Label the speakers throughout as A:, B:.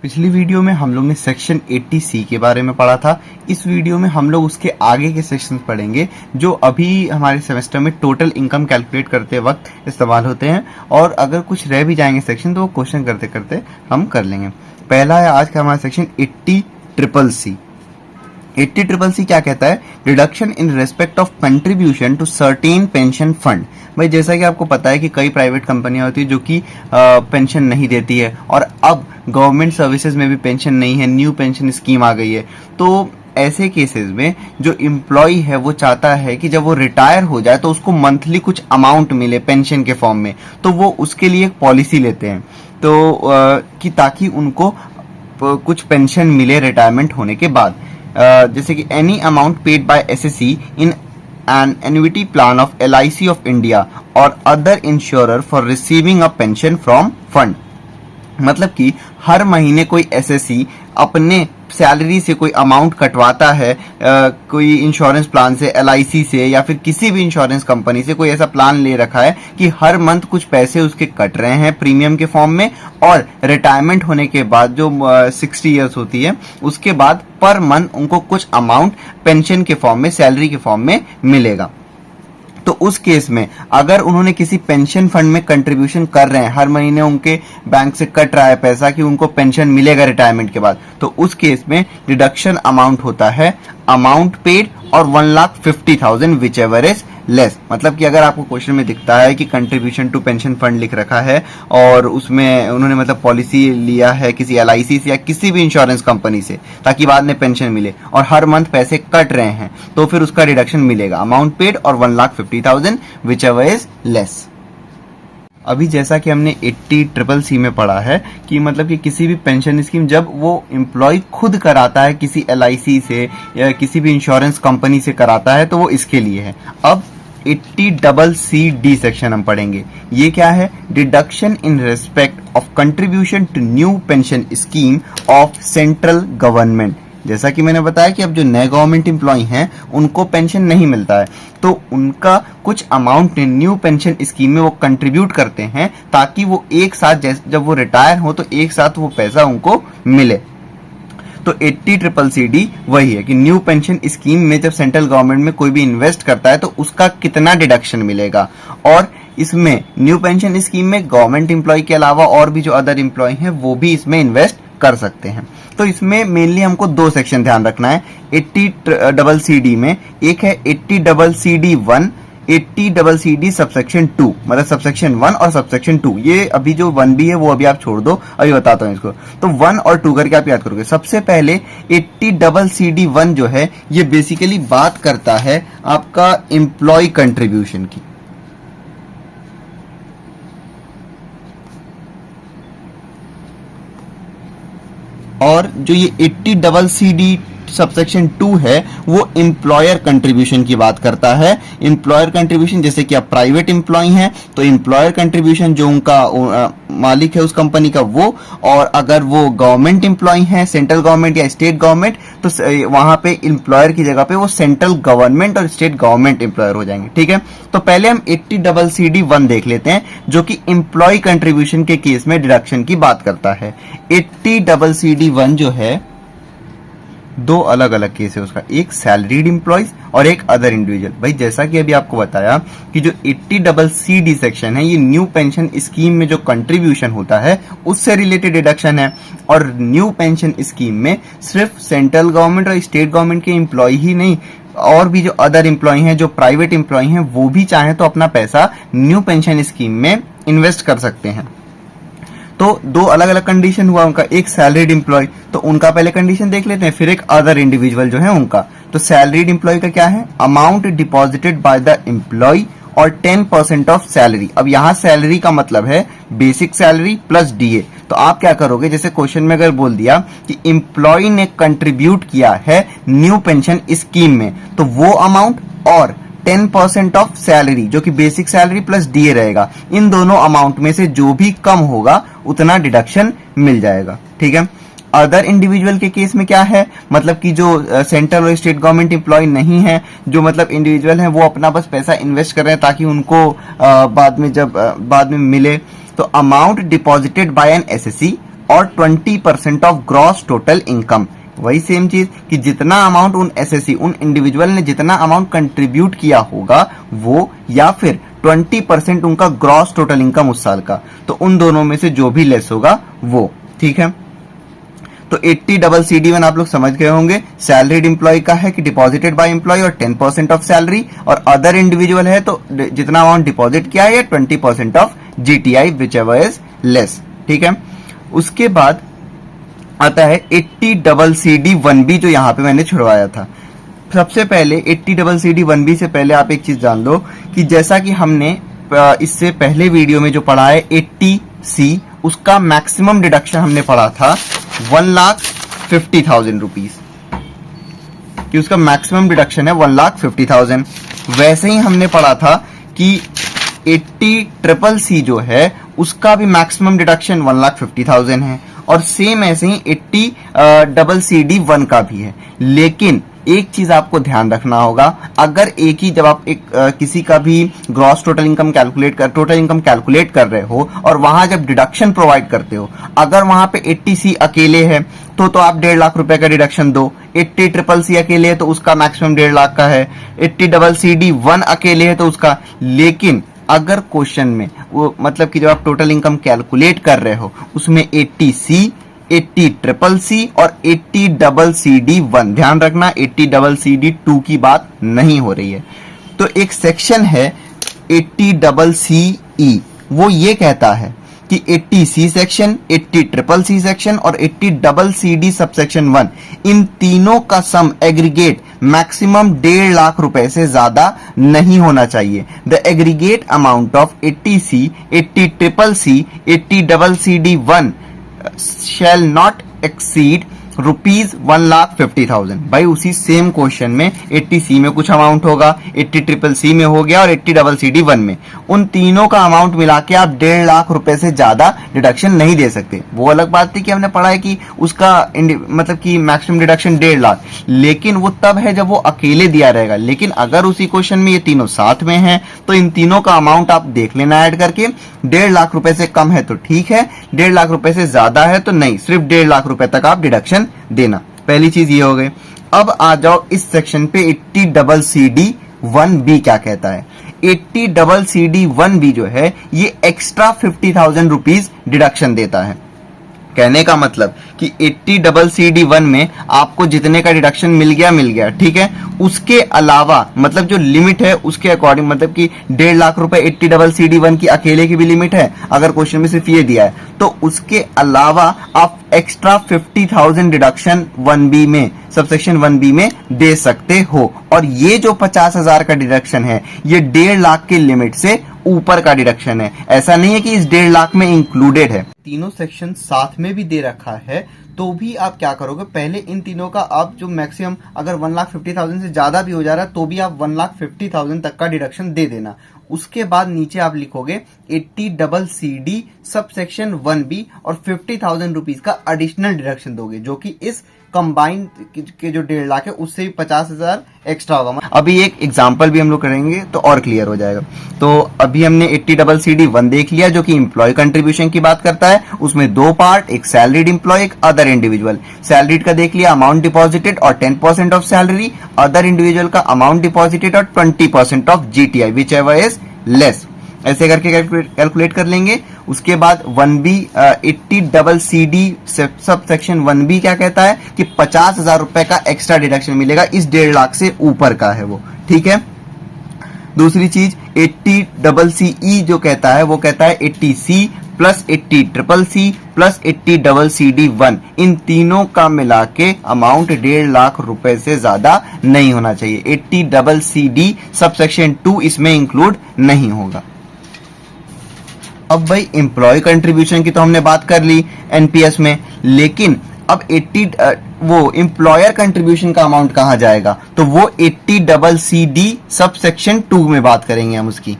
A: पिछली वीडियो में हम लोग ने सेक्शन 80C के बारे में पढ़ा था। इस वीडियो में हम लोग उसके आगे के सेक्शन पढ़ेंगे जो अभी हमारे सेमेस्टर में टोटल इनकम कैलकुलेट करते वक्त इस्तेमाल होते हैं, और अगर कुछ रह भी जाएंगे सेक्शन तो वो क्वेश्चन करते करते हम कर लेंगे। पहला है आज का हमारा सेक्शन 80CCC। 80CCC क्या कहता है? Reduction in respect of contribution to certain pension fund. भाई जैसा कि आपको पता है कि कई प्राइवेट कंपनियां होती है जो कि पेंशन नहीं देती है, और अब गवर्नमेंट सर्विसेज में भी पेंशन नहीं है, न्यू पेंशन स्कीम आ गई है। तो ऐसे केसेस में जो एम्प्लॉय है वो चाहता है कि जब वो रिटायर हो जाए तो उसको मंथली कुछ अमाउंट मिले पेंशन के फॉर्म में, तो वो उसके लिए एक पॉलिसी लेते हैं तो कि ताकि उनको कुछ पेंशन मिले रिटायरमेंट होने के बाद। जैसे कि any amount paid by SSC in an annuity plan of LIC of India और other insurer for receiving a pension from fund. मतलब कि हर महीने कोई एसएससी अपने सैलरी से कोई अमाउंट कटवाता है, कोई इंश्योरेंस प्लान से, LIC से, या फिर किसी भी इंश्योरेंस कंपनी से कोई ऐसा प्लान ले रखा है कि हर मंथ कुछ पैसे उसके कट रहे हैं प्रीमियम के फॉर्म में, और रिटायरमेंट होने के बाद जो 60 ईयर्स होती है उसके बाद पर मंथ उनको कुछ अमाउंट पेंशन के फॉर्म में, सैलरी के फॉर्म में मिलेगा। तो उस केस में अगर उन्होंने किसी पेंशन फंड में कंट्रीब्यूशन कर रहे हैं, हर महीने उनके बैंक से कट रहा है पैसा कि उनको पेंशन मिलेगा रिटायरमेंट के बाद, तो उस केस में डिडक्शन अमाउंट होता है अमाउंट पेड और 1,50,000 विच एवर इज लेस। मतलब कि अगर आपको क्वेश्चन में दिखता है कि कंट्रीब्यूशन टू पेंशन फंड लिख रखा है और उसमें उन्होंने मतलब पॉलिसी लिया है किसी LIC से या किसी भी इंश्योरेंस कंपनी से ताकि बाद में पेंशन मिले, और हर मंथ पैसे कट रहे हैं, तो फिर उसका डिडक्शन मिलेगा अमाउंट पेड और 1,50,000 विच एवर इज लेस। अभी जैसा कि हमने 80CCC में पढ़ा है कि मतलब कि किसी भी पेंशन स्कीम जब वो एम्प्लॉय खुद कराता है किसी LIC से या किसी भी इंश्योरेंस कंपनी से कराता है तो वो इसके लिए है। अब 80CCD सेक्शन हम पढ़ेंगे। ये क्या है? Deduction in respect of contribution to new pension scheme of central government. जैसा कि मैंने बताया कि अब जो नए गवर्नमेंट एम्प्लॉय हैं उनको पेंशन नहीं मिलता है, तो उनका कुछ अमाउंट न्यू पेंशन स्कीम में वो कंट्रीब्यूट करते हैं ताकि वो एक साथ जब वो रिटायर हो तो एक साथ वो पैसा उनको मिले। तो 80CCD वही है कि न्यू पेंशन स्कीम में जब सेंट्रल गवर्नमेंट में कोई भी इन्वेस्ट करता है तो उसका कितना डिडक्शन मिलेगा, और इसमें न्यू पेंशन स्कीम में गवर्नमेंट एम्प्लॉय के अलावा और भी जो अदर एम्प्लॉय हैं वो भी इसमें इन्वेस्ट कर सकते हैं। तो इसमें मेनली हमको दो सेक्शन ध्यान रखना है 80CCD में। एक है 80CCD1, 80CCD सबसेक्शन 2, मतलब सबसेक्शन 1 और सबसेक्शन 2। ये अभी जो 1B है वो अभी आप छोड़ दो, अभी बताता हूँ इसको। तो 1 और 2 करके आप याद करोगे। सबसे पहले 80CCD1 जो है ये बेसिकली बात करता है आपका एम्प्लॉय कंट्रीब्यूशन की। और जो ये 80CCD सबसेक्शन 2 है वो एम्प्लॉयर कंट्रीब्यूशन की बात करता है। एम्प्लॉयर कंट्रीब्यूशन जैसे कि आप प्राइवेट एम्प्लॉय हैं तो एम्प्लॉयर कंट्रीब्यूशन जो उनका मालिक है उस कंपनी का वो, और अगर वो गवर्नमेंट एम्प्लॉय हैं सेंट्रल गवर्नमेंट या स्टेट गवर्नमेंट तो वहां पे एम्प्लॉयर की जगह पे वो सेंट्रल गवर्नमेंट और स्टेट गवर्नमेंट एम्प्लॉयर हो जाएंगे। ठीक है, तो पहले हम 80CCD1 देख लेते हैं जो कि एम्प्लॉय कंट्रीब्यूशन के केस में डिडक्शन की बात करता है। 80CCD1 जो है दो अलग अलग केस है उसका, एक सैलरीड एम्प्लॉयज और एक अदर इंडिविजुअल। भाई जैसा कि अभी आपको बताया कि जो 80CCD सेक्शन है ये न्यू पेंशन स्कीम में जो कंट्रीब्यूशन होता है उससे रिलेटेड डिडक्शन है, और न्यू पेंशन स्कीम में सिर्फ सेंट्रल गवर्नमेंट और स्टेट गवर्नमेंट के एम्प्लॉय ही नहीं, और भी जो अदर एम्प्लॉय हैं जो प्राइवेट एम्प्लॉय हैं वो भी चाहे तो अपना पैसा न्यू पेंशन स्कीम में इन्वेस्ट कर सकते हैं। तो दो अलग अलग कंडीशन हुआ उनका। एक सैलरीड एम्प्लॉय, तो उनका पहले कंडीशन देख लेते हैं, फिर एक अदर इंडिविजुअल जो है उनका। तो सैलरीड एम्प्लॉय का क्या है? Amount deposited by the employee और 10% ऑफ सैलरी। अब यहाँ सैलरी का मतलब है बेसिक सैलरी प्लस DA। तो आप क्या करोगे, जैसे क्वेश्चन में अगर बोल दिया कि एम्प्लॉय ने कंट्रीब्यूट किया है न्यू पेंशन स्कीम में, तो वो अमाउंट और 10% ऑफ सैलरी जो कि बेसिक सैलरी प्लस DA रहेगा, इन दोनों अमाउंट में से जो भी कम होगा उतना डिडक्शन मिल जाएगा। ठीक है, अदर इंडिविजुअल के केस में क्या है, मतलब कि जो सेंट्रल और स्टेट गवर्नमेंट एम्प्लॉय नहीं है, जो मतलब इंडिविजुअल हैं वो अपना बस पैसा इन्वेस्ट कर रहे हैं ताकि उनको बाद में मिले। तो amount deposited by an SSC और 20% ऑफ ग्रॉस टोटल इनकम। वही सेम चीज कि जितना अमाउंट उन एसएससी उन इंडिविजुअल ने जितना अमाउंट कंट्रीब्यूट किया होगा वो, या फिर 20% उनका ग्रॉस टोटल इनकम उस साल का, तो उन दोनों में से जो भी लेस होगा वो। ठीक है, तो 80CCD1 आप लोग समझ गए होंगे, सैलरीड एम्प्लॉय का है कि डिपॉजिटेड बाय एम्प्लॉय और 10% ऑफ सैलरी, और अदर इंडिविजुअल है तो जितना अमाउंट डिपॉजिट किया है 20% of GTI which ever is less. ठीक है, उसके बाद आता है 80CCD1B जो यहाँ पे मैंने छुड़वाया था। सबसे पहले 80CCD1B से पहले आप एक चीज जान लो कि जैसा कि हमने इससे पहले वीडियो में जो पढ़ा है 80C, उसका मैक्सिमम डिडक्शन हमने पढ़ा था 1,50,000 रुपीज, कि उसका मैक्सिमम डिडक्शन है 1,50,000। वैसे ही हमने पढ़ा था कि 80CCC जो है उसका भी मैक्सिमम डिडक्शन 1,50,000 है, और सेम ऐसे ही 80CCD1 का भी है। लेकिन एक चीज आपको ध्यान रखना होगा, अगर एक ही जब आप किसी का भी ग्रॉस टोटल इनकम कैलकुलेट कर रहे हो और वहां जब डिडक्शन प्रोवाइड करते हो, अगर वहां पे 80C अकेले है तो आप 1.5 लाख रुपए का डिडक्शन दो। 80CCC अकेले है तो उसका मैक्सिमम 1.5 लाख का है। 80CCD1 अकेले है तो उसका। लेकिन अगर क्वेश्चन में वो मतलब कि जब आप टोटल इनकम कैलकुलेट कर रहे हो उसमें 80C, 80CCC और 80CCD1, ध्यान रखना 80CCD2 की बात नहीं हो रही है। तो एक सेक्शन है 80CCE, वो ये कहता है कि 80C सेक्शन, 80CCC सेक्शन और 80CCD सबसेक्शन 1, इन तीनों का सम एग्रीगेट मैक्सिमम 1.5 लाख रुपए से ज्यादा नहीं होना चाहिए। The aggregate amount of 80C, 80CCC, 80CCD1 shall not exceed ₹1,50,000। भाई उसी सेम क्वेश्चन में 80C में कुछ अमाउंट होगा, 80CCC में हो गया और 80CCD1 में, उन तीनों का अमाउंट मिला के आप 1.5 लाख रुपए से ज्यादा डिडक्शन नहीं दे सकते। वो अलग बात थी कि हमने पढ़ा है कि उसका मतलब कि मैक्सिमम डिडक्शन 1.5 लाख, लेकिन वो तब है जब वो अकेले दिया रहेगा। लेकिन अगर उसी क्वेश्चन में ये तीनों साथ में हैं तो इन तीनों का अमाउंट आप देख लेना ऐड करके, 1.5 लाख रुपए से कम है तो ठीक है, 1.5 लाख रुपए से ज्यादा है तो नहीं, सिर्फ 1.5 लाख रुपए तक आप डिडक्शन देना। पहली चीज ये हो गई। अब आ जाओ इस सेक्शन पे 80CCD1B क्या कहता है। 80CCD1B जो है ये एक्स्ट्रा 50,000 रुपीज डिडक्शन देता है। कहने का मतलब कि 80CCD1 में आपको जितने का डिडक्शन मिल गया, ठीक है, उसके अलावा मतलब जो लिमिट है उसके अकॉर्डिंग, मतलब कि 1.5 लाख रुपए 80CCD1 की अकेले की भी लिमिट है, अगर क्वेश्चन में सिर्फ ये दिया है तो उसके अलावा आप एक्स्ट्रा 50,000 डिडक्शन 1B में, सबसेक्शन 1B में दे सकते हो। और ये जो 50,000 का डिडक्शन है ये 1.5 लाख की लिमिट से ऊपर का डिडक्शन है, ऐसा नहीं है कि इस 1.5 लाख में इंक्लूडेड है। तीनों सेक्शन साथ में भी दे रखा है तो भी आप क्या करोगे, पहले इन तीनों का आप जो मैक्सिमम अगर 1,50,000 से ज्यादा भी हो जा रहा है तो भी आप 1,50,000 तक का डिडक्शन दे देना। उसके बाद नीचे आप लिखोगे 80CCD सबसेक्शन 1B और 50,000 रुपीज का एडिशनल डिडक्शन दोगे, जो कि इस कंबाइंड के जो 1.5 लाख है उससे भी 50,000 एक्स्ट्रा होगा। अभी एक एग्जांपल भी हम लोग करेंगे तो और क्लियर हो जाएगा। तो अभी हमने 80CCD1 देख लिया जो कि एम्प्लॉय कंट्रीब्यूशन की बात करता है। उसमें दो पार्ट, एक सैलरीड एम्प्लॉय, एक अदर इंडिविजुअल। सैलरीड का देख लिया अमाउंट डिपॉजिटेड और 10% ऑफ सैलरी, अदर इंडिविजुअल का अमाउंट डिपॉजिटेड और 20% of GTI which ever is less. ऐसे करके कैलकुलेट कर लेंगे। उसके बाद 1B 80CCD सबसेक्शन 1B क्या कहता है कि 50,000 रुपए का एक्स्ट्रा डिडक्शन मिलेगा, इस 1.5 लाख से ऊपर का है वो, ठीक है। दूसरी चीज 80CCE जो कहता है वो कहता है 80C plus 80CCC plus 80CCD1, इन तीनों का मिला के अमाउंट 1.5 लाख रुपए से ज्यादा नहीं होना चाहिए। 80CCD सबसेक्शन 2 इसमें इंक्लूड नहीं होगा। अब भाई एम्प्लॉय कंट्रीब्यूशन की तो हमने बात कर ली एनपीएस में, लेकिन अब 80 वो एम्प्लॉयर कंट्रीब्यूशन का अमाउंट कहां जाएगा, तो वो 80CCD सबसेक्शन 2 में बात करेंगे हम उसकी,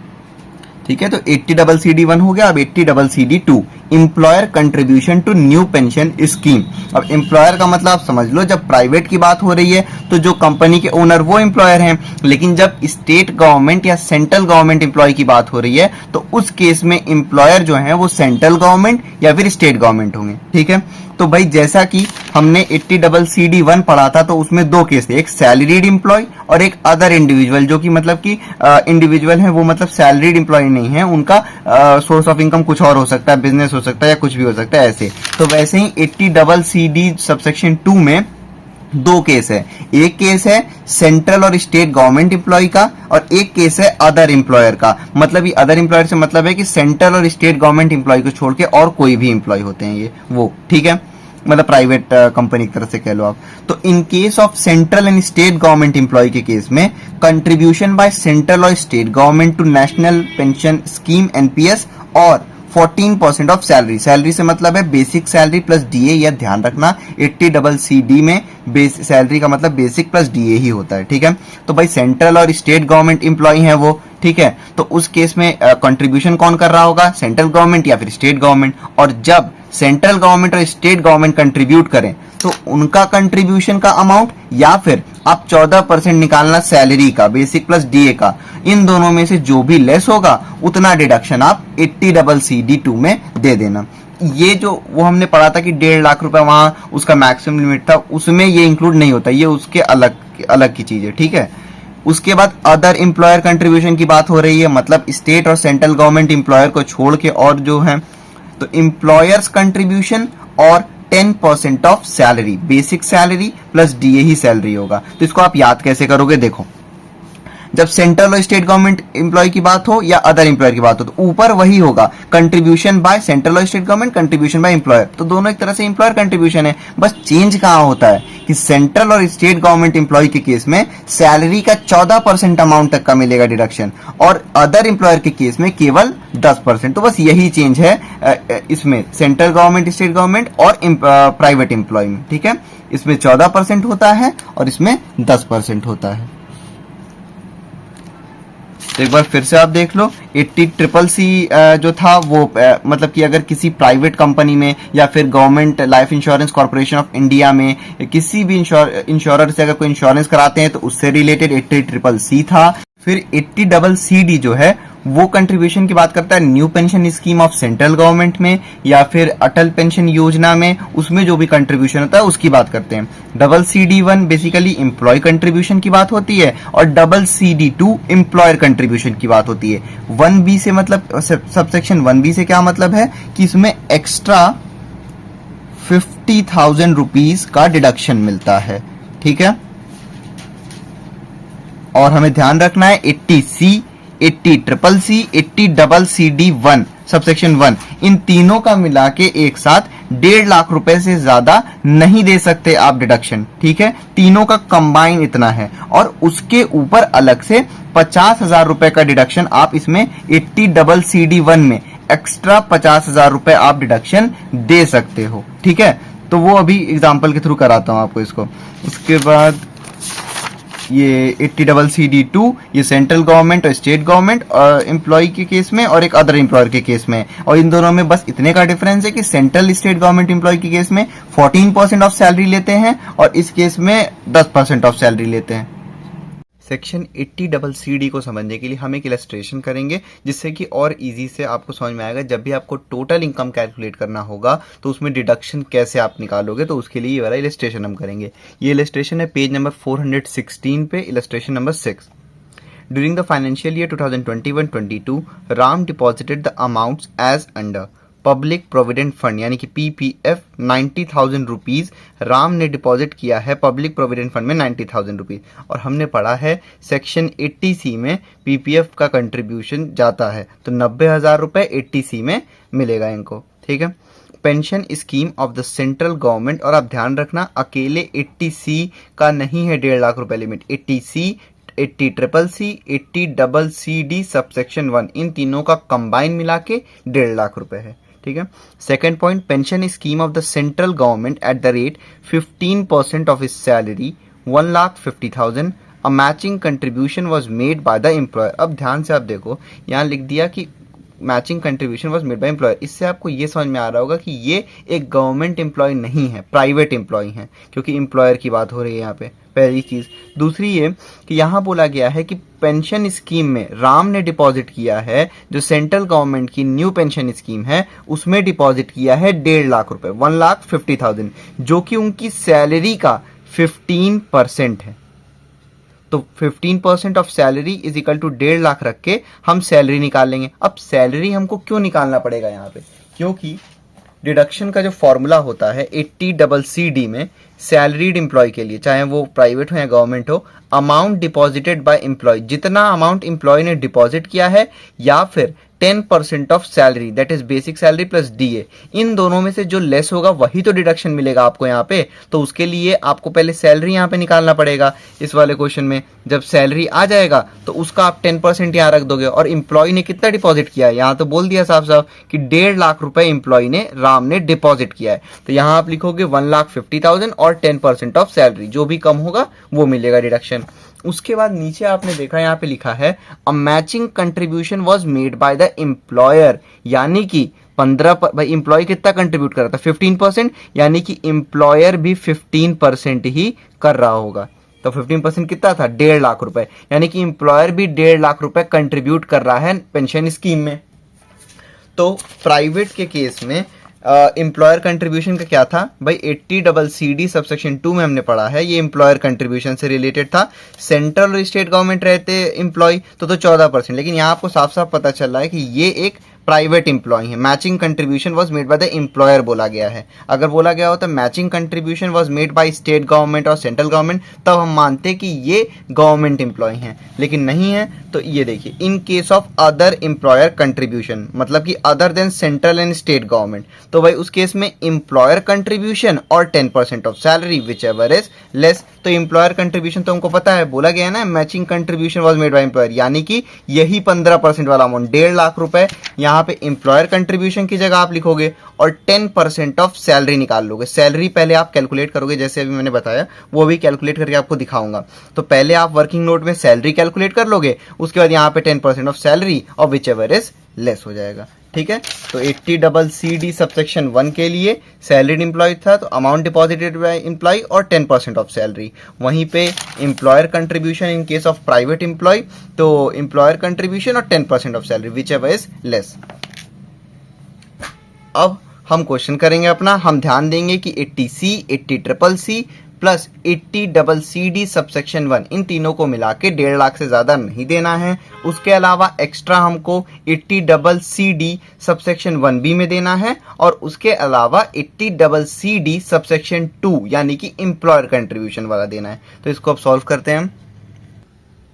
A: ठीक है। तो 80CCD1 हो गया, अब 80CCD2, employer contribution to new pension scheme. अब एम्प्लॉयर का मतलब आप समझ लो, जब प्राइवेट की बात हो रही है तो जो कंपनी के ओनर वो एम्प्लॉयर हैं, लेकिन जब स्टेट गवर्नमेंट या सेंट्रल गवर्नमेंट एम्प्लॉय की बात हो रही है तो उस केस में एम्प्लॉयर जो है वो सेंट्रल गवर्नमेंट या फिर स्टेट गवर्नमेंट होंगे। ठीक है, तो भाई जैसा कि हमने 80CC1 पढ़ा था तो उसमें दो केस थे, एक सैलरीड एम्प्लॉय और एक अदर इंडिविजुअल, जो कि मतलब कि इंडिविजुअल है वो मतलब सैलरीड एम्प्लॉय नहीं है, उनका सोर्स ऑफ इनकम कुछ और हो सकता है, बिजनेस हो सकता है या कुछ भी हो सकता है ऐसे। तो वैसे ही 80CC सबसेक्शन 2 में दो केस है, एक केस है सेंट्रल और स्टेट गवर्नमेंट एम्प्लॉय का और एक केस है अदर एम्प्लॉयर का। मतलब ये अदर एम्प्लॉयर से मतलब है कि सेंट्रल और स्टेट गवर्नमेंट एम्प्लॉय को छोड़ के और कोई भी एम्प्लॉय होते हैं ये वो। ठीक है, मतलब प्राइवेट कंपनी की तरह से कह लो आप। तो in case of central and state government employee के केस में कंट्रीब्यूशन बाय सेंट्रल और state government to national pension scheme NPS और 14% ऑफ सैलरी, सैलरी से मतलब है बेसिक सैलरी प्लस डीए, यह ध्यान रखना 80CC में सैलरी का मतलब बेसिक प्लस डीए ही होता है। ठीक है, तो भाई सेंट्रल और स्टेट गवर्नमेंट एम्प्लॉय है वो। ठीक है, तो उस केस में कंट्रीब्यूशन कौन कर रहा होगा, सेंट्रल गवर्नमेंट या फिर स्टेट गवर्नमेंट। और जब सेंट्रल गवर्नमेंट और स्टेट गवर्नमेंट कंट्रीब्यूट करें तो उनका कंट्रीब्यूशन का अमाउंट या फिर आप 14% निकालना सैलरी का बेसिक प्लस डीए का, इन दोनों में से जो भी लेस होगा उतना डिडक्शन आप 80CC2 में दे देना। ये जो वो हमने पढ़ा था कि 1.5 लाख रुपए वहां उसका मैक्सिमम लिमिट था, उसमें ये इंक्लूड नहीं होता, ये उसके अलग की चीज है। ठीक है, उसके बाद अदर एम्प्लॉयर कंट्रीब्यूशन की बात हो रही है, मतलब स्टेट और सेंट्रल गवर्नमेंट एम्प्लॉयर को छोड़ के और जो है तो एम्प्लॉयर्स कंट्रीब्यूशन और 10% of salary, basic salary plus DA he salary होगा। तो इसको आप याद कैसे करोगे, देखो जब सेंट्रल और स्टेट गवर्नमेंट एम्प्लॉय की बात हो या अदर एम्प्लॉयर की बात हो तो ऊपर वही होगा, कंट्रीब्यूशन बाय सेंट्रल और state government, contribution by employer, तो दोनों एक तरह से एम्प्लॉयर कंट्रीब्यूशन है। बस चेंज कहां होता है कि सेंट्रल और स्टेट गवर्नमेंट एम्प्लॉय के केस में सैलरी का 14% अमाउंट तक का मिलेगा डिडक्शन और अदर एम्प्लॉयर के केस में केवल 10%। तो बस यही चेंज है इसमें सेंट्रल गवर्नमेंट, स्टेट गवर्नमेंट और प्राइवेट एम्प्लॉय में। ठीक है, इसमें 14% होता है और इसमें 10% होता है। तो एक बार फिर से आप देख लो, 80CC जो था वो मतलब कि अगर किसी प्राइवेट कंपनी में या फिर government life insurance corporation of India में किसी भी इंश्योरर से अगर कोई इंश्योरेंस कराते हैं तो उससे रिलेटेड 80CC था। फिर 80CC जो है वो कंट्रीब्यूशन की बात करता है new pension scheme of central government में या फिर अटल पेंशन योजना में, उसमें जो भी कंट्रीब्यूशन होता है उसकी बात करते हैं। CCD1 बेसिकली एम्प्लॉय कंट्रीब्यूशन की बात होती है और CCD2 एम्प्लॉयर कंट्रीब्यूशन की बात होती है। 1B से मतलब सबसेक्शन 1B से क्या मतलब है कि इसमें एक्स्ट्रा 50,000 रुपीज का डिडक्शन मिलता है। ठीक है, और हमें ध्यान रखना है 80C, 80CCC, 80CCD1 सबसेक्शन 1 इन तीनों का मिला के एक साथ 1.5 लाख रुपए से ज्यादा नहीं दे सकते आप डिडक्शन। ठीक है, तीनों का कंबाइन इतना है और उसके ऊपर अलग से 50,000 रुपए का डिडक्शन आप इसमें 80CCD1 में एक्स्ट्रा 50,000 रुपए आप डिडक्शन दे सकते हो। ठीक है, तो वो अभी एग्जांपल के थ्रू कराता हूं आपको इसको। उसके बाद ये 80CCD2 ये सेंट्रल गवर्नमेंट और स्टेट गवर्नमेंट एम्प्लॉय के केस में और एक अदर एम्प्लॉयर के केस में, और इन दोनों में बस इतने का डिफरेंस है कि सेंट्रल स्टेट गवर्नमेंट एम्प्लॉय के केस में 14% ऑफ सैलरी लेते हैं और इस केस में 10% ऑफ सैलरी लेते हैं। सेक्शन 80CCD को समझने के लिए हम एक इलस्ट्रेशन करेंगे जिससे कि और इजी से आपको समझ में आएगा। जब भी आपको टोटल इनकम कैलकुलेट करना होगा तो उसमें डिडक्शन कैसे आप निकालोगे, तो उसके लिए ये वाला इलस्ट्रेशन हम करेंगे। ये इलस्ट्रेशन है पेज नंबर 416 पे, illustration number 6। During the financial year 2021-22 Ram deposited the amounts as under public provident fund यानी कि पीपीएफ 90,000 रुपीज राम ने डिपॉजिट किया है पब्लिक प्रोविडेंट फंड में 90,000 रुपीज। और हमने पढ़ा है सेक्शन 80C में पीपीएफ का कंट्रीब्यूशन जाता है तो 90,000 रुपए 80C में मिलेगा इनको। ठीक है, pension scheme of the central government, और आप ध्यान रखना अकेले 80C का नहीं है 1.5 लाख रुपए limit, 80C, 80CCC, 80CCD subsection 1 इन तीनों का कंबाइन मिला के 1.5 लाख रुपए है। ठीक है, second point, pension scheme of the central government at the rate 15% of his salary 1,50,000 a matching contribution was made by the employer. अब ध्यान से आप देखो, यहाँ लिख दिया कि matching contribution was made by employer. इससे आपको ये समझ में आ रहा होगा कि ये एक गवर्नमेंट एम्प्लॉय नहीं है, प्राइवेट एम्प्लॉय है, क्योंकि एम्प्लॉयर की बात हो रही है यहाँ पे, पहली चीज। दूसरी ये कि यहाँ बोला गया है कि पेंशन स्कीम में राम ने डिपॉजिट किया है, जो सेंट्रल गवर्नमेंट की न्यू पेंशन स्कीम है उसमें डिपॉजिट किया है 1.5 लाख रुपए, 1,50,000, जो कि उनकी सैलरी का 15% है। तो 15% of salary is equal to 1.5 lakh रख के हम सैलरी निकाल लेंगे। अब सैलरी हमको क्यों निकालना पड़ेगा यहाँ पे, क्योंकि डिडक्शन का जो फॉर्मूला होता है 80CCD में सैलरीड एम्प्लॉय के लिए, चाहे वो प्राइवेट हो या गवर्नमेंट हो, अमाउंट डिपॉजिटेड बाय एम्प्लॉय, जितना अमाउंट एम्प्लॉय ने डिपॉजिट किया है, या फिर 10% of salary, that is basic salary plus DA, इन दोनों में से जो लेस होगा वही तो डिडक्शन मिलेगा आपको यहाँ पे। तो उसके लिए आपको पहले सैलरी यहाँ पे निकालना पड़ेगा। इस वाले क्वेश्चन में जब सैलरी आ जाएगा तो उसका आप 10% यहाँ रख दोगे। और एम्प्लॉय ने कितना डिपॉजिट किया है, यहाँ तो बोल दिया साफ साफ कि 1.5 लाख रुपए एम्प्लॉय ने, राम ने डिपॉजिट किया है। तो यहाँ आप लिखोगे 1,50,000 और 10% ऑफ सैलरी, जो भी कम होगा वो मिलेगा डिडक्शन। उसके बाद नीचे आपने देखा यहाँ पे लिखा है अ matching contribution was made by the employer, यानी कि 15 भाई एम्प्लॉय कितना कंट्रीब्यूट कर रहा था, 15%, यानी कि एम्प्लॉयर भी 15% ही कर रहा होगा। तो 15% कितना था, 1.5 लाख रुपए, यानी कि एम्प्लॉयर भी 1.5 लाख रुपए कंट्रीब्यूट कर रहा है पेंशन स्कीम में। तो प्राइवेट के केस में एम्प्लॉयर कंट्रीब्यूशन का क्या था भाई, 80CCD सबसेक्शन 2 में हमने पढ़ा है, ये एम्प्लॉयर कंट्रीब्यूशन से रिलेटेड था। सेंट्रल और स्टेट गवर्नमेंट रहते एम्प्लॉय तो 14%, लेकिन यहाँ आपको साफ साफ पता चल रहा है कि ये एक प्राइवेट एम्प्लॉय है। Matching contribution was made by the employer बोला गया है। अगर बोला गया होता matching contribution was made by state government और सेंट्रल गवर्नमेंट, तब हम मानते कि ये गवर्नमेंट एम्प्लॉय हैं, लेकिन नहीं है। तो ये देखिए, इन case of other employer contribution, मतलब कि other than central and state government, तो भाई उस केस में एम्प्लॉयर कंट्रीब्यूशन और 10% of salary whichever is less. तो एम्प्लॉयर कंट्रीब्यूशन तो हमको पता है, बोला गया है ना matching contribution was made by employer, यानी कि यही 15% वाला अमाउंट 1.5 लाख रुपए यहाँ पे एम्प्लॉयर कंट्रीब्यूशन की जगह आप लिखोगे और 10% ऑफ सैलरी निकाल लोगे। सैलरी पहले आप कैलकुलेट करोगे, जैसे अभी मैंने बताया वो भी कैलकुलेट करके आपको दिखाऊंगा। तो पहले आप वर्किंग नोट में सैलरी कैलकुलेट कर लोगे, उसके बाद यहाँ पे 10% ऑफ सैलरी और विच एवर इज लेस हो जाएगा। ठीक है, तो 80CCD सबसेक्शन 1 के लिए सैलरीड एम्प्लॉय था तो अमाउंट डिपॉजिटेड बाय एम्प्लॉय और 10% ऑफ सैलरी। वहीं पे employer contribution in case of private employee, तो एम्प्लॉयर कंट्रीब्यूशन और 10% of salary whichever is less. अब हम क्वेश्चन करेंगे अपना, हम ध्यान देंगे कि 80C, 80CCC plus 80CCD subsection 1, इन तीनों को मिला के 1.5 लाख से ज़्यादा नहीं देना है। उसके अलावा एक्स्ट्रा हमको 80CCD सबसेक्शन 1B में देना है, और उसके अलावा 80CCD सबसेक्शन 2 यानी कि एम्प्लॉयर कंट्रीब्यूशन वाला देना है। तो इसको अब सॉल्व करते हैं। हम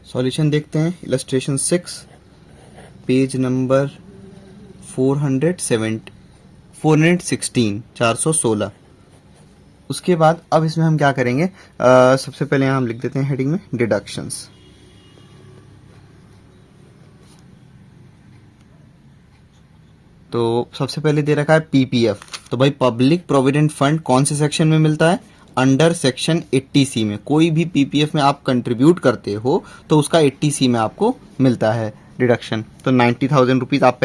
A: सॉल्यूशन देखते हैं, इलस्ट्रेशन 6 पेज नंबर 416 416। उसके बाद अब इसमें हम क्या करेंगे, सबसे पहले यहाँ हम लिख देते हैं हेडिंग में डिडक्शंस। तो सबसे पहले दे रखा है पीपीएफ, तो भाई पब्लिक प्रोविडेंट फंड कौन से सेक्शन में मिलता है, अंडर सेक्शन 80C में। कोई भी पीपीएफ में आप कंट्रीब्यूट करते हो तो उसका 80C में आपको मिलता है डिडक्शन। तो 90,000 रुपीज़ आप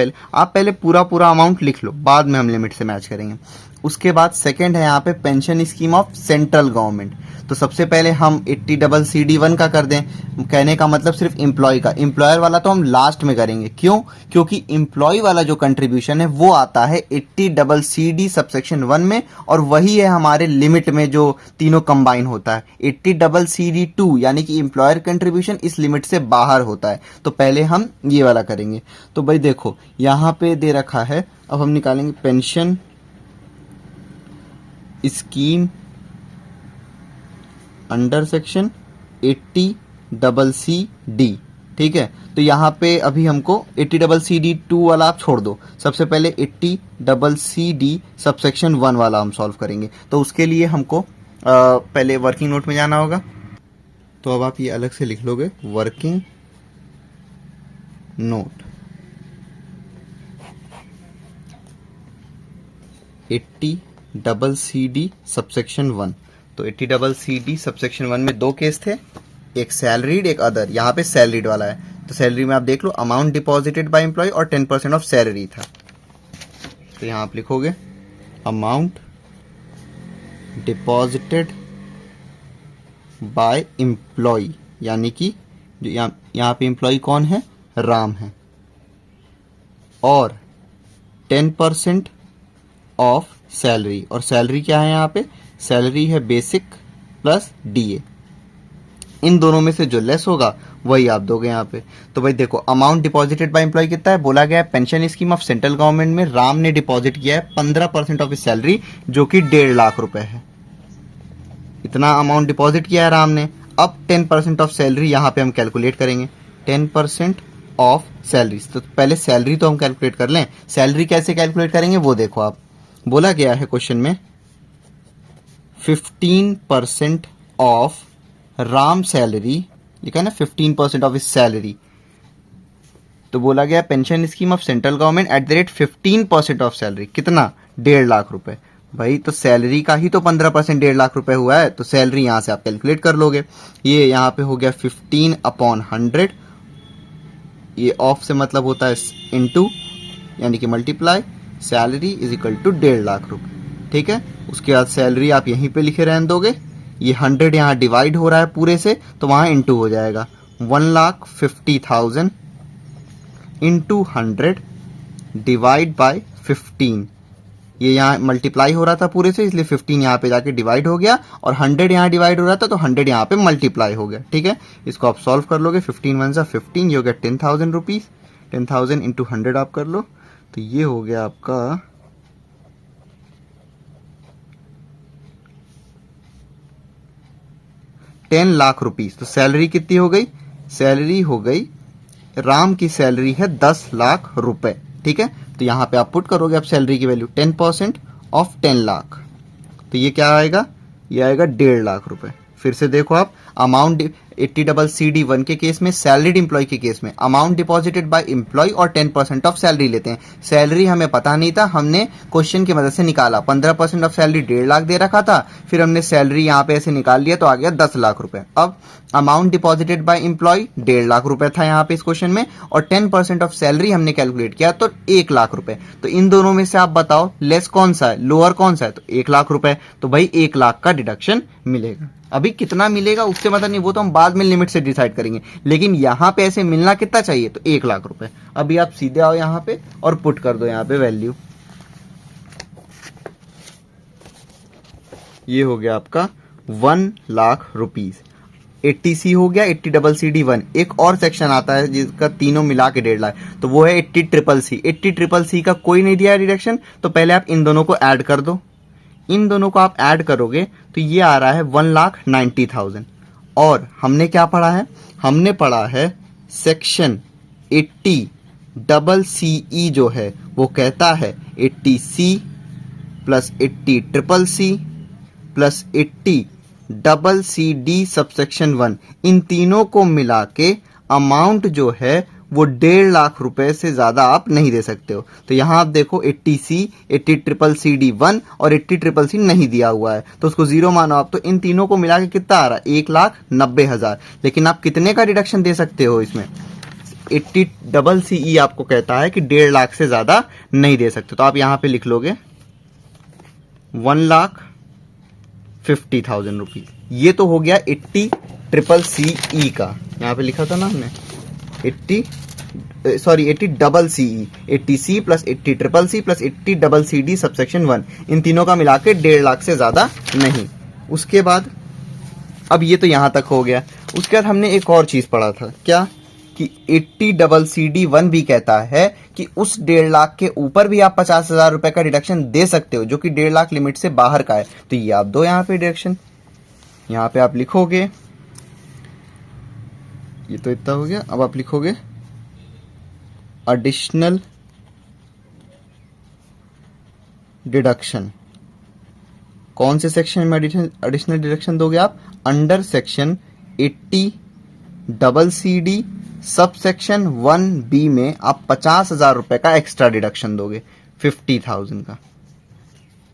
A: पहले पूरा अमाउंट लिख लो, बाद में हम लिमिट से मैच करेंगे। उसके बाद सेकंड है यहाँ पे pension scheme of central government. तो सबसे पहले हम 80CCD 1 का कर दें, कहने का मतलब सिर्फ एम्प्लॉय का, एम्प्लॉयर वाला तो हम लास्ट में करेंगे। क्यों, क्योंकि एम्प्लॉय वाला जो कंट्रीब्यूशन है वो आता है 80CCD सबसेक्शन 1 में, और वही है हमारे लिमिट में जो तीनों कंबाइन होता है। 80CCD 2 यानी कि एम्प्लॉयर कंट्रीब्यूशन इस लिमिट से बाहर होता है। तो पहले हम ये वाला करेंगे। तो भाई देखो यहाँ पे दे रखा है, अब हम निकालेंगे pension scheme under section 80CCD। ठीक है, तो यहाँ पे अभी हमको 80CCD 2 वाला आप छोड़ दो, सबसे पहले 80CCD सबसेक्शन 1 वाला हम सॉल्व करेंगे। तो उसके लिए हमको पहले वर्किंग नोट में जाना होगा। तो अब आप ये अलग से लिख लोगे, वर्किंग नोट 80CCD सबसेक्शन 1। तो 80CCD सबसेक्शन 1 में दो केस थे, एक सैलरीड एक अदर, यहाँ पे सैलरीड वाला है। तो सैलरी में आप देख लो अमाउंट डिपॉजिटेड बाय एम्प्लॉय और 10% ऑफ सैलरी था। तो यहाँ आप लिखोगे अमाउंट डिपॉजिटेड बाय एम्प्लॉय, यानी कि जो यहाँ पे एम्प्लॉय कौन है, राम है, और 10% ऑफ सैलरी। और सैलरी क्या है यहाँ पे, सैलरी है बेसिक प्लस डीए। इन दोनों में से जो लेस होगा वही आप दोगे यहाँ पे। तो भाई देखो अमाउंट डिपॉजिटेड बाय एम्प्लॉय कितना है, बोला गया है pension scheme of central government में राम ने डिपॉजिट किया है 15% ऑफ इस सैलरी, जो कि 1.5 लाख रुपए है। इतना अमाउंट डिपॉजिट किया है राम ने। अब 10% ऑफ सैलरी यहाँ पे हम कैलकुलेट करेंगे, 10% ऑफ सैलरी। तो पहले सैलरी तो हम कैलकुलेट कर लें। सैलरी कैसे कैलकुलेट करेंगे वो देखो आप, बोला गया है क्वेश्चन में 15% ऑफ राम सैलरी, लिखा है ना 15% ऑफ इस सैलरी। तो बोला गया pension scheme of central government at the rate 15% of salary, कितना, 1.5 लाख रुपए। भाई तो सैलरी का ही तो 15% 1.5 लाख रुपए हुआ है, तो सैलरी यहां से आप कैलकुलेट कर लोगे। ये यहाँ पे हो गया 15/100, ये ऑफ से मतलब होता है इनटू, यानी कि multiply, salary is equal to 1.5 lakh रुपए। ठीक है, उसके बाद सैलरी आप यहीं पे लिखे रहने दोगे। ये 100 यहाँ डिवाइड हो रहा है पूरे से, तो वहां इनटू हो जाएगा 1,50,000 इंटू 100 डिवाइड बाय 15। ये यहाँ मल्टीप्लाई हो रहा था पूरे से, इसलिए 15 यहाँ पे जाके डिवाइड हो गया, और 100 यहाँ डिवाइड हो रहा था तो 100 यहाँ पे मल्टीप्लाई हो गया। ठीक है, इसको आप सॉल्व कर लोगे, 15 1 15, ये हो गया 10,000 रुपीज। 10,000 इंटू 100 आप कर लो, तो ये हो गया आपका 10 लाख रुपीज। तो सैलरी कितनी हो गई, सैलरी हो गई, राम की सैलरी है 10 लाख रुपए। ठीक है, तो यहां पे आप पुट करोगे आप सैलरी की वैल्यू 10% ऑफ 10 लाख, तो ये क्या आएगा, ये आएगा 1.5 लाख रुपए। फिर से देखो आप, अमाउंट 80CC1 के केस में, सैलरीड एम्प्लॉय के केस में अमाउंट डिपॉजिटेड बाय एम्प्लॉय और 10% ऑफ सैलरी लेते हैं। सैलरी हमें पता नहीं था, हमने क्वेश्चन की मदद से निकाला। 15% ऑफ सैलरी 1.5 लाख दे रखा था, फिर हमने सैलरी यहाँ पे ऐसे निकाल लिया तो आ गया 10 लाख रुपए। अब amount deposited by employee 1.5 lakh रुपए था यहाँ पे इस क्वेश्चन में, और 10% ऑफ सैलरी हमने कैलकुलेट किया तो 1 लाख रुपए। तो इन दोनों में से आप बताओ लेस कौन सा है, लोअर कौन सा है, तो 1 लाख रुपए। तो भाई 1 लाख का डिडक्शन मिलेगा। अभी कितना मिलेगा उससे मतलब नहीं, वो तो हम बाद में लिमिट से डिसाइड करेंगे, लेकिन यहाँ पे ऐसे मिलना कितना चाहिए, तो 1 लाख रुपए। अभी आप सीधे आओ यहाँ पे और पुट कर दो यहाँ पे वैल्यू, ये हो गया आपका 1 लाख रुपीज। 80C हो गया, 80CC1। एक और सेक्शन आता है जिसका तीनों मिला के 1.5 लाख, तो वो है 80CCC। 80CCC का कोई नहीं दिया डिडक्शन, तो पहले आप इन दोनों को ऐड कर दो। इन दोनों को आप ऐड करोगे तो ये आ रहा है 1,90,000। और हमने क्या पढ़ा है, हमने पढ़ा है सेक्शन 80CC जो है वो कहता है 80C plus 80CCC plus 80CCD subsection 1, इन तीनों को मिला के अमाउंट जो है वो 1.5 लाख रुपए से ज्यादा आप नहीं दे सकते हो। तो यहां आप देखो 80C, 80CCD1 और 80CCC नहीं दिया हुआ है, तो उसको जीरो मानो आप। तो इन तीनों को मिला के कितना आ रहा है, 1,90,000। लेकिन आप कितने का डिडक्शन दे सकते हो इसमें, 80CCE आपको कहता है कि 1.5 लाख से ज्यादा नहीं दे सकते। तो आप यहां पे लिख लोगे 1,50,000 रुपीज। ये तो हो गया 80CCE का, यहाँ पे लिखा था ना हमने 80CCE, 80C plus 80CCC plus 80CCD subsection 1, इन तीनों का मिला के 1.5 लाख से ज्यादा नहीं। उसके बाद अब ये तो यहां तक हो गया। उसके बाद हमने एक और चीज पढ़ा था, क्या कि 80CCD1 भी कहता है कि उस 1.5 लाख के ऊपर भी आप 50,000 रुपए का डिडक्शन दे सकते हो, जो कि 1.5 लाख लिमिट से बाहर का है। तो ये आप दो यहाँ पे डिडक्शन, यहाँ पे आप लिखोगे, ये तो इतना हो गया। अब आप लिखोगे एडिशनल डिडक्शन। कौन से सेक्शन में एडिशनल डिडक्शन दोगे आप, under section 80CCD sub section 1B में आप 50,000 रुपए का एक्स्ट्रा डिडक्शन दोगे, 50,000 का।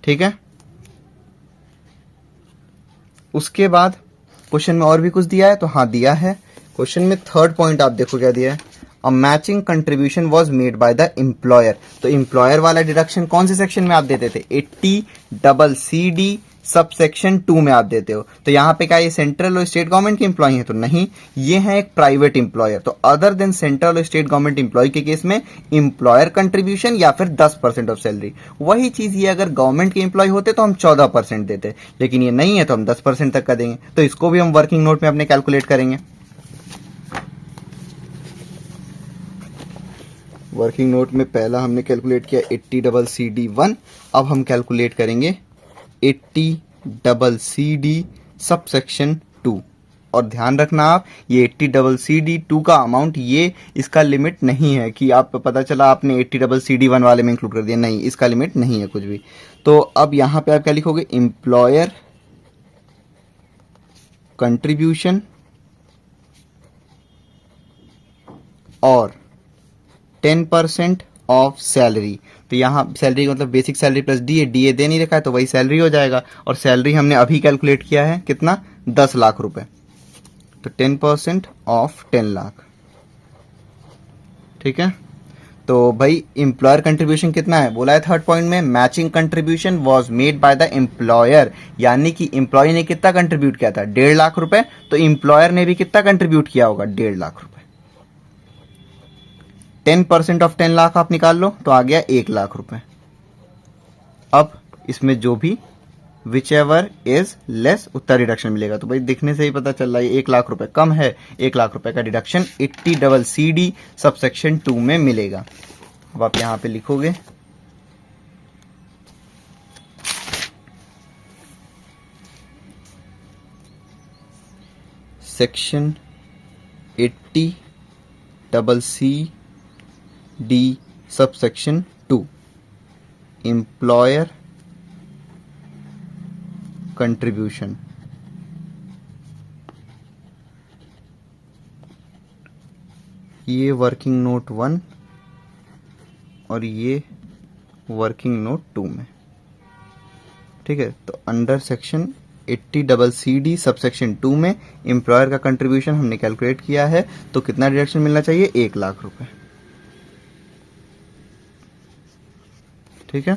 A: ठीक है, उसके बाद क्वेश्चन में और भी कुछ दिया है, तो हाँ दिया है क्वेश्चन में थर्ड पॉइंट आप देखो क्या दिया है, अ matching contribution was made by the employer. तो एम्प्लॉयर वाला डिडक्शन कौन से सेक्शन में आप देते थे, 80CC सब सेक्शन 2 में आप देते हो। तो यहाँ पे क्या ये सेंट्रल और स्टेट गवर्नमेंट के एम्प्लॉय हैं, तो नहीं, ये है एक प्राइवेट एम्प्लॉयर। तो अदर देन सेंट्रल और स्टेट गवर्नमेंट एम्प्लॉय के केस में एम्प्लॉयर कंट्रीब्यूशन या फिर 10% ऑफ सैलरी। वही चीज ये अगर गवर्नमेंट के एम्प्लॉय होते तो हम 14% देते, लेकिन ये नहीं है तो हम 10% तक का देंगे। तो इसको भी हम वर्किंग नोट में अपने कैलकुलेट करेंगे। वर्किंग नोट में पहला हमने कैलकुलेट किया 80CC1, अब हम कैलकुलेट करेंगे 80CC सब सेक्शन 2। और ध्यान रखना आप, ये 80CC2 का अमाउंट ये इसका लिमिट नहीं है कि आप पता चला आपने 80CC1 वाले में इंक्लूड कर दिया, नहीं, इसका लिमिट नहीं है कुछ भी। तो अब यहां पे आप क्या लिखोगे, एम्प्लॉयर कंट्रीब्यूशन और 10% ऑफ सैलरी। तो यहाँ सैलरी का मतलब basic salary plus DA, DA दे नहीं रखा है तो वही सैलरी हो जाएगा। और सैलरी हमने अभी कैलकुलेट किया है कितना, 10 लाख रुपए। तो 10% ऑफ 10 लाख, ठीक है। तो भाई एम्प्लॉयर कंट्रीब्यूशन कितना है, बोला है थर्ड पॉइंट में, matching contribution was made by the employer, यानी कि एम्प्लॉय ने कितना कंट्रीब्यूट किया था, 1.5 लाख रुपए। तो एम्प्लॉयर ने भी कितना कंट्रीब्यूट किया होगा, 1.5 लाख रुपए। 10% ऑफ 10 लाख आप निकाल लो तो आ गया 1 लाख रुपए। अब इसमें जो भी विच एवर इज लेस उतना डिडक्शन मिलेगा। तो भाई दिखने से ही पता चल रहा है 1 लाख रुपए कम है, 1 लाख रुपए का डिडक्शन 80CC सब सेक्शन 2 में मिलेगा। अब आप यहां पे लिखोगे section 80CC sub section 2 employer contribution. ये वर्किंग नोट 1 और ये वर्किंग नोट 2 में, ठीक है। तो under section 80CC sub section 2 में एम्प्लॉयर का कंट्रीब्यूशन हमने कैलकुलेट किया है, तो कितना डिडक्शन मिलना चाहिए, 1 लाख रुपए, ठीक है।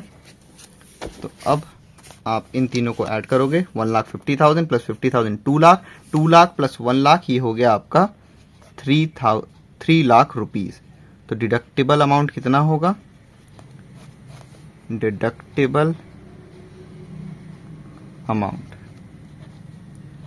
A: तो अब आप इन तीनों को ऐड करोगे, 1,50,000 प्लस 50,000 2 लाख, 2 लाख प्लस 1 लाख, ये हो गया आपका 3 लाख रुपीज। तो डिडक्टेबल अमाउंट कितना होगा, डिडक्टेबल अमाउंट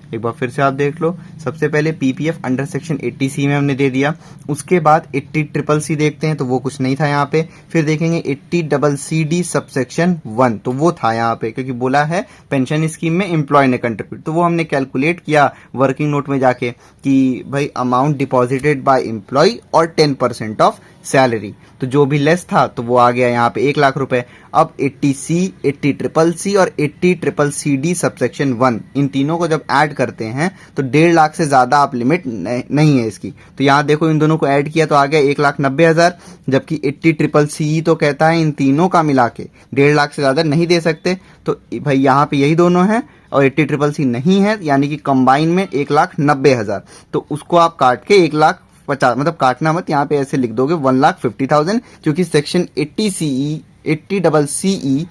A: एक बार फिर से आप देख लो। सबसे पहले पीपीएफ अंडर सेक्शन 80C में हमने दे दिया, उसके बाद 80CCC देखते हैं तो वो कुछ नहीं था यहाँ पे। फिर देखेंगे 80CCD सब सेक्शन 1, तो वो था यहाँ पे, क्योंकि बोला है पेंशन स्कीम में एम्प्लॉय ने कंट्रीब्यूट, तो वो हमने कैलकुलेट किया वर्किंग नोट में जाके कि भाई अमाउंट डिपॉजिटेड बाय एम्प्लॉय और 10% ऑफ सैलरी। तो जो भी लेस था तो वो आ गया यहाँ पे 1 लाख रुपए। अब 80C, 80CCC और 80CCD सब सेक्शन 1, इन तीनों को जब ऐड करते हैं तो 1.5 लाख से ज्यादा आप लिमिट नहीं है इसकी। तो यहाँ देखो इन दोनों को ऐड किया तो आ गया 1,90,000, जबकि 80CCC तो कहता है इन तीनों का मिला के 1.5 लाख से ज्यादा नहीं दे सकते। तो भाई यहाँ पे यही दोनों हैं और 80CCC नहीं है, यानी कि कंबाइन में 1,90,000। तो उसको आप काट के 1,50,000, मतलब काटना मत, यहाँ पे ऐसे लिख दोगे 1,50,000, क्योंकि सेक्शन 80CE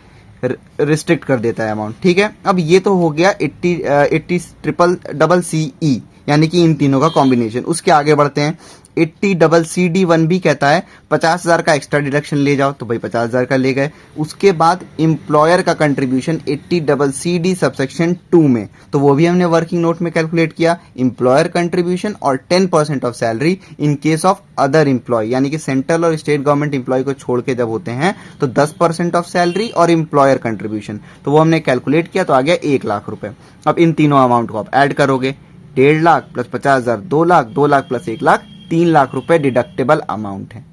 A: रिस्ट्रिक्ट कर देता है अमाउंट, ठीक है। अब ये तो हो गया 80CCC, यानी कि इन तीनों का कॉम्बिनेशन। उसके आगे बढ़ते हैं, 80CCD1 भी कहता है 50,000 का एक्स्ट्रा डिडक्शन ले जाओ, तो भाई 50,000 का ले गए। उसके बाद एम्प्लॉयर का कंट्रीब्यूशन 80CCD सबसेक्शन 2 में, तो वो भी हमने वर्किंग नोट में कैलकुलेट किया, एम्प्लॉयर कंट्रीब्यूशन और 10% of salary in case of other employee, यानी कि सेंट्रल और स्टेट गवर्नमेंट एम्प्लॉय को छोड़ के जब होते हैं तो 10% ऑफ सैलरी और एम्प्लॉयर कंट्रीब्यूशन, तो वो हमने कैलकुलेट किया तो आ गया 1 लाख रुपए। अब इन तीनों अमाउंट को आप ऐड करोगे, 1.5 लाख प्लस 50,000 2 लाख, 2 लाख प्लस 1 लाख 3 लाख रुपए डिडक्टेबल अमाउंट है।